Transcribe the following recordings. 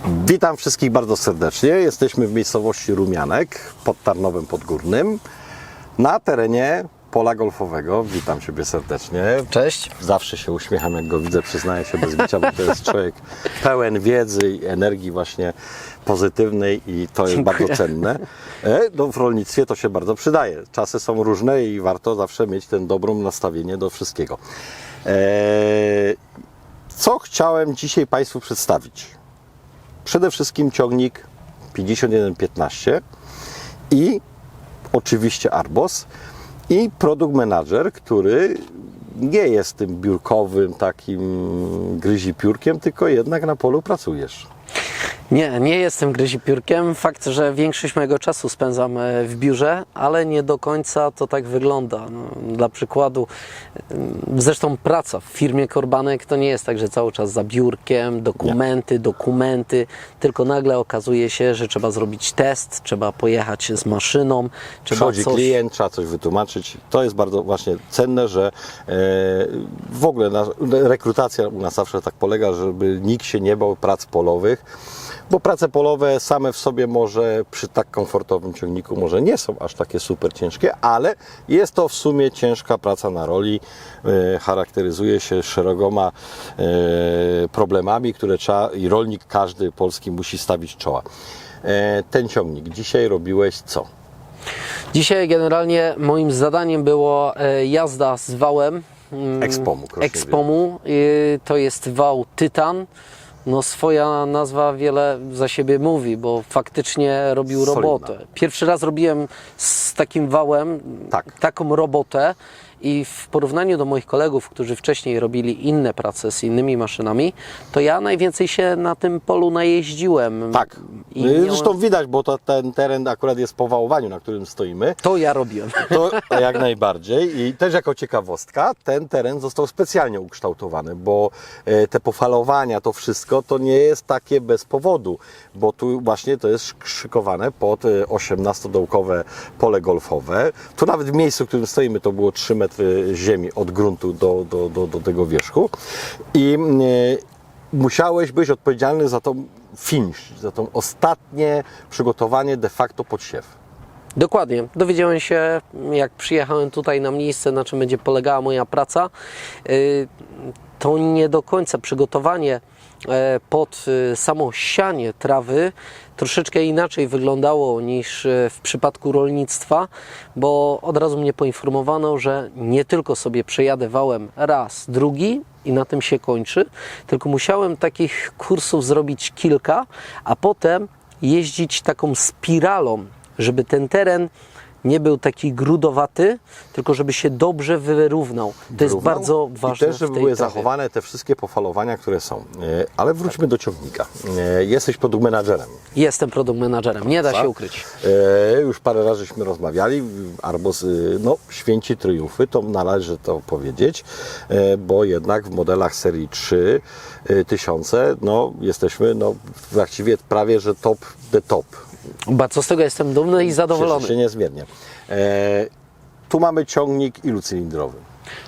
Witam wszystkich bardzo serdecznie. Jesteśmy w miejscowości Rumianek pod Tarnowem Podgórnym na terenie pola golfowego. Witam Ciebie serdecznie. Cześć. Zawsze się uśmiecham, jak go widzę, przyznaję się bez bicia, bo to jest człowiek pełen wiedzy i energii właśnie pozytywnej i to jest bardzo cenne. No, w rolnictwie to się bardzo przydaje. Czasy są różne i warto zawsze mieć ten dobrą nastawienie do wszystkiego. Co chciałem dzisiaj Państwu przedstawić? Przede wszystkim ciągnik 5115 i oczywiście Arbos i Product Manager, który nie jest tym biurkowym takim gryzi piórkiem, tylko jednak na polu pracujesz. Nie jestem gryzipiórkiem. Fakt, że większość mojego czasu spędzam w biurze, ale nie do końca to tak wygląda. No, dla przykładu, zresztą praca w firmie Korbanek to nie jest tak, że cały czas za biurkiem, dokumenty, tylko nagle okazuje się, że trzeba zrobić test, trzeba pojechać z maszyną, Przychodzi klient, trzeba coś wytłumaczyć. To jest bardzo właśnie cenne, że w ogóle rekrutacja u nas zawsze tak polega, żeby nikt się nie bał prac polowych, bo prace polowe same w sobie może przy tak komfortowym ciągniku może nie są aż takie super ciężkie, ale jest to w sumie ciężka praca na roli. Charakteryzuje się szeregoma problemami, które trzeba i rolnik każdy polski musi stawić czoła. Ten ciągnik dzisiaj robiłeś co? Dzisiaj generalnie moim zadaniem było jazda z wałem Expomu. To jest wał Tytan. No, swoja nazwa wiele za siebie mówi, bo faktycznie robił robotę. Pierwszy raz robiłem z takim wałem taką robotę i w porównaniu do moich kolegów, którzy wcześniej robili inne prace z innymi maszynami, to ja najwięcej się na tym polu najeździłem. Tak. Zresztą widać, bo ten teren akurat jest po wałowaniu, na którym stoimy. To ja robiłem. To jak najbardziej. I też jako ciekawostka, ten teren został specjalnie ukształtowany, bo te pofalowania, to wszystko, to nie jest takie bez powodu, bo tu właśnie to jest szykowane pod 18-dołkowe pole golfowe. Tu nawet w miejscu, w którym stoimy, to było 3 metry ziemi od gruntu do tego wierzchu. I musiałeś być odpowiedzialny za tą finish, za tą ostatnie przygotowanie de facto pod siew. Dokładnie. Dowiedziałem się, jak przyjechałem tutaj na miejsce, na czym będzie polegała moja praca. To nie do końca przygotowanie pod samo sianie trawy troszeczkę inaczej wyglądało niż w przypadku rolnictwa, bo od razu mnie poinformowano, że nie tylko sobie przejadę wałem raz, drugi i na tym się kończy, tylko musiałem takich kursów zrobić kilka, a potem jeździć taką spiralą, żeby ten teren nie był taki grudowaty, tylko żeby się dobrze wyrównał. To jest bardzo ważne. I też, żeby były zachowane te wszystkie pofalowania, które są. Ale wróćmy do ciągnika. Jesteś product managerem. Jestem product managerem, nie da się ukryć. Już parę razyśmy rozmawiali. Arbos, no, święci triumfy, to należy to powiedzieć, bo jednak w modelach serii 3000, no, jesteśmy właściwie prawie, że top the top. Bardzo z tego jestem dumny i zadowolony. Cieszę się niezmiernie. Tu mamy ciągnik ilocylindrowy?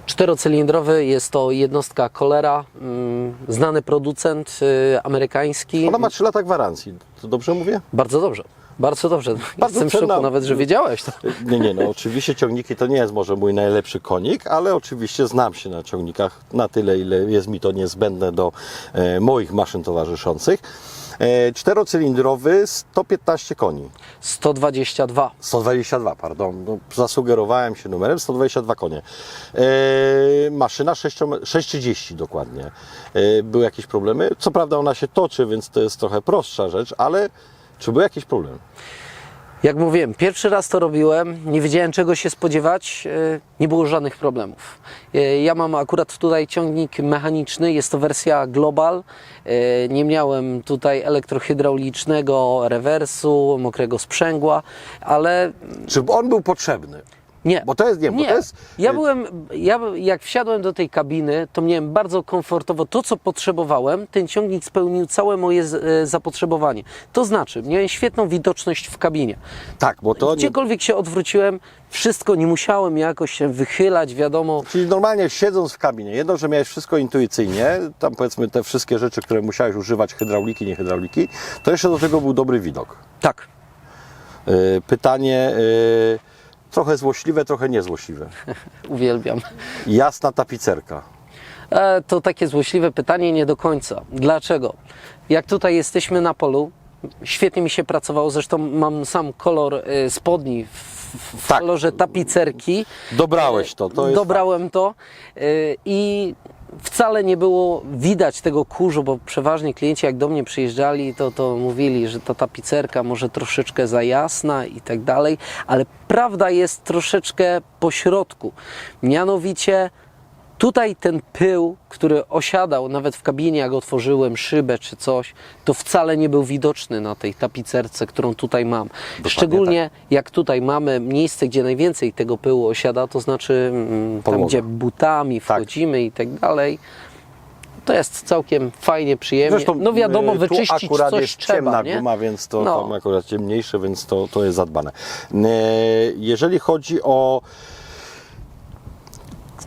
4-cylindrowy, jest to jednostka Colera, znany producent amerykański. Ona ma 3 lata gwarancji, to dobrze mówię? Bardzo dobrze. Bardzo dobrze. Jestem w szoku nawet, że wiedziałeś to. Nie, no oczywiście ciągniki to nie jest może mój najlepszy konik, ale oczywiście znam się na ciągnikach na tyle, ile jest mi to niezbędne do moich maszyn towarzyszących. 4-cylindrowy, 115 koni. 122. 122, pardon. No, zasugerowałem się numerem, 122 konie. Maszyna 630 dokładnie. Były jakieś problemy? Co prawda ona się toczy, więc to jest trochę prostsza rzecz, ale czy były jakieś problemy? Jak mówiłem, pierwszy raz to robiłem, nie wiedziałem czego się spodziewać, nie było żadnych problemów. Ja mam akurat tutaj ciągnik mechaniczny, jest to wersja Global, nie miałem tutaj elektrohydraulicznego rewersu, mokrego sprzęgła, ale... Czy on był potrzebny? Nie. Bo to jest, nie, bo to jest... Ja jak wsiadłem do tej kabiny, to miałem bardzo komfortowo to, co potrzebowałem. Ten ciągnik spełnił całe moje zapotrzebowanie. To znaczy, miałem świetną widoczność w kabinie. Tak, bo to... Gdziekolwiek się odwróciłem, wszystko, nie musiałem jakoś się wychylać, wiadomo. Czyli normalnie siedząc w kabinie, jedno, że miałeś wszystko intuicyjnie, tam powiedzmy te wszystkie rzeczy, które musiałeś używać, hydrauliki, nie hydrauliki, to jeszcze do tego był dobry widok. Tak. Pytanie trochę złośliwe, trochę niezłośliwe. Uwielbiam. Jasna tapicerka. To takie złośliwe pytanie, nie do końca. Dlaczego? Jak tutaj jesteśmy na polu, świetnie mi się pracowało, zresztą mam sam kolor spodni w Tak. kolorze tapicerki. Dobrałeś to, to jest Dobrałem to i wcale nie było widać tego kurzu, bo przeważnie klienci jak do mnie przyjeżdżali, to mówili, że ta tapicerka może troszeczkę za jasna i tak dalej, ale prawda jest troszeczkę po środku. Mianowicie tutaj ten pył, który osiadał nawet w kabinie, jak otworzyłem szybę czy coś, to wcale nie był widoczny na tej tapicerce, którą tutaj mam. Szczególnie jak tutaj mamy miejsce, gdzie najwięcej tego pyłu osiada, to znaczy tam, Podłoga. gdzie butami wchodzimy i tak dalej. To jest całkiem fajnie, przyjemnie. Zresztą, no wiadomo, tu wyczyścić akurat coś jest trzeba, ciemna nie? guma, więc to No. tam akurat ciemniejsze, więc to jest zadbane. Jeżeli chodzi o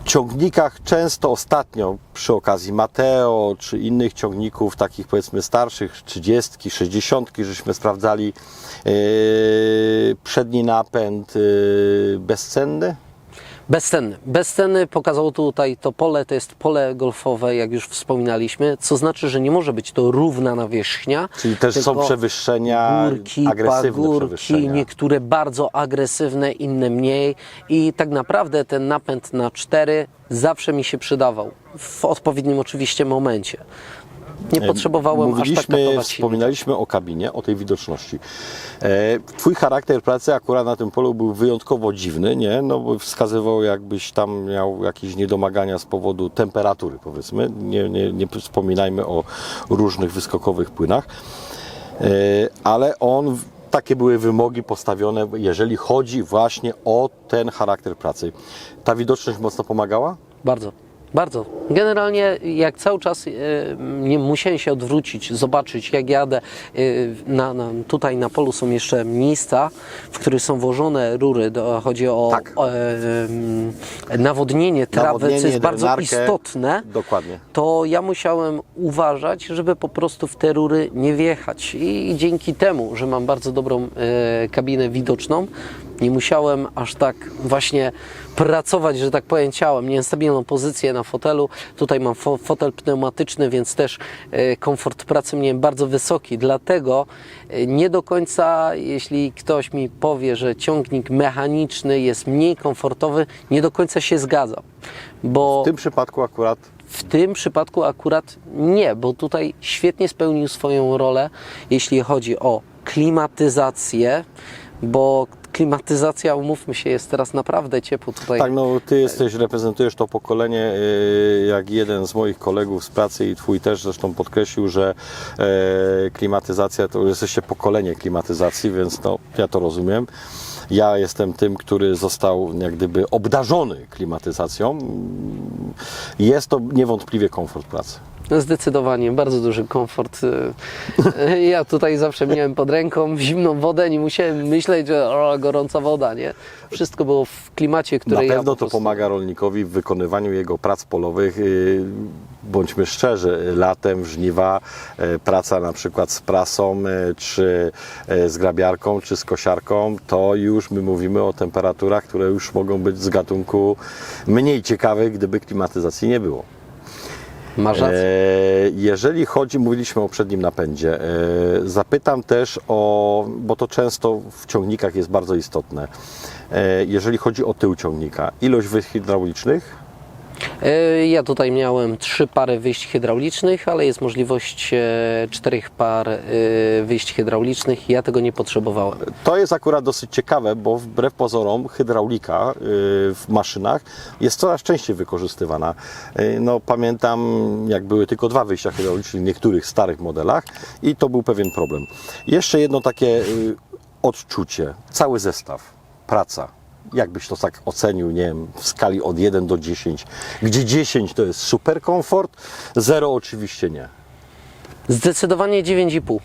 ciągnikach, często ostatnio przy okazji Mateo czy innych ciągników, takich powiedzmy starszych, 30, 60, żeśmy sprawdzali, przedni napęd bezcenny. Bezcenny. Bezcenny pokazało tutaj to pole, to jest pole golfowe, jak już wspominaliśmy, co znaczy, że nie może być to równa nawierzchnia. Czyli też są tylko przewyższenia, górki, agresywne pagórki, przewyższenia. niektóre bardzo agresywne, inne mniej i tak naprawdę ten napęd na 4 zawsze mi się przydawał, w odpowiednim oczywiście momencie. Nie potrzebowałem aż tak takować silnika. Wspominaliśmy o kabinie, o tej widoczności. Twój charakter pracy akurat na tym polu był wyjątkowo dziwny, nie? No bo wskazywał, jakbyś tam miał jakieś niedomagania z powodu temperatury, powiedzmy. Nie wspominajmy o różnych wyskokowych płynach. Ale takie były wymogi postawione, jeżeli chodzi właśnie o ten charakter pracy. Ta widoczność mocno pomagała? Bardzo. Bardzo. Generalnie jak cały czas nie musiałem się odwrócić, zobaczyć jak jadę, tutaj na polu są jeszcze miejsca, w których są włożone rury, chodzi o Tak. nawodnienie trawy, co jest bardzo drenarkę. istotne. Dokładnie. To ja musiałem uważać, żeby po prostu w te rury nie wjechać i dzięki temu, że mam bardzo dobrą kabinę widoczną, nie musiałem aż tak właśnie pracować, że tak powiem, ciałem. Miałem stabilną pozycję na fotelu. Tutaj mam fotel pneumatyczny, więc też komfort pracy miałem bardzo wysoki. Dlatego nie do końca, jeśli ktoś mi powie, że ciągnik mechaniczny jest mniej komfortowy, nie do końca się zgadzam. Bo W tym przypadku akurat w tym przypadku akurat nie, bo tutaj świetnie spełnił swoją rolę, jeśli chodzi o klimatyzację, bo klimatyzacja, umówmy się, jest teraz naprawdę ciepło tutaj. tak, no ty reprezentujesz to pokolenie, jak jeden z moich kolegów z pracy i twój też zresztą podkreślił, że klimatyzacja, to jesteście pokolenie klimatyzacji, więc no, ja to rozumiem. Ja jestem tym, który został jak gdyby obdarzony klimatyzacją. Jest to niewątpliwie komfort pracy. Zdecydowanie, bardzo duży komfort. Ja tutaj zawsze miałem pod ręką zimną wodę, nie musiałem myśleć, że gorąca woda, nie? Wszystko było w klimacie, który Na ja pewno po to prostu... pomaga rolnikowi w wykonywaniu jego prac polowych. Bądźmy szczerzy, latem żniwa, praca na przykład z prasą, czy z grabiarką, czy z kosiarką, to już my mówimy o temperaturach, które już mogą być z gatunku mniej ciekawych, gdyby klimatyzacji nie było. Masz rację. Jeżeli chodzi, mówiliśmy o przednim napędzie, zapytam też bo to często w ciągnikach jest bardzo istotne, jeżeli chodzi o tył ciągnika, ilość wyjść hydraulicznych? Ja tutaj miałem 3 pary wyjść hydraulicznych, ale jest możliwość 4 par wyjść hydraulicznych. Ja tego nie potrzebowałem. To jest akurat dosyć ciekawe, bo wbrew pozorom hydraulika w maszynach jest coraz częściej wykorzystywana. No, pamiętam, jak były tylko 2 wyjścia hydrauliczne w niektórych starych modelach i to był pewien problem. Jeszcze jedno takie odczucie, cały zestaw, praca. jakbyś to tak ocenił, nie wiem, w skali od 1 do 10, gdzie 10 to jest super komfort, 0 oczywiście nie. Zdecydowanie 9,5.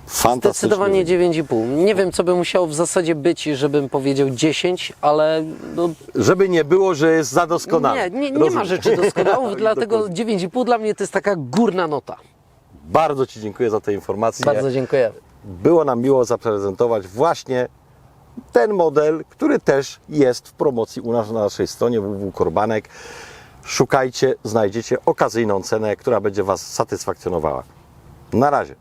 Fantastycznie. Zdecydowanie 9,5. Nie wiem, co by musiało w zasadzie być, żebym powiedział 10, ale no, Żeby nie było, że jest za doskonały. nie ma Rozumiem. rzeczy doskonałych, dlatego Dokładnie. 9,5 dla mnie to jest taka górna nota. Bardzo Ci dziękuję za te informacje. Bardzo dziękuję. Było nam miło zaprezentować właśnie ten model, który też jest w promocji u nas na naszej stronie www.korbanek. Szukajcie, znajdziecie okazyjną cenę, która będzie Was satysfakcjonowała. Na razie.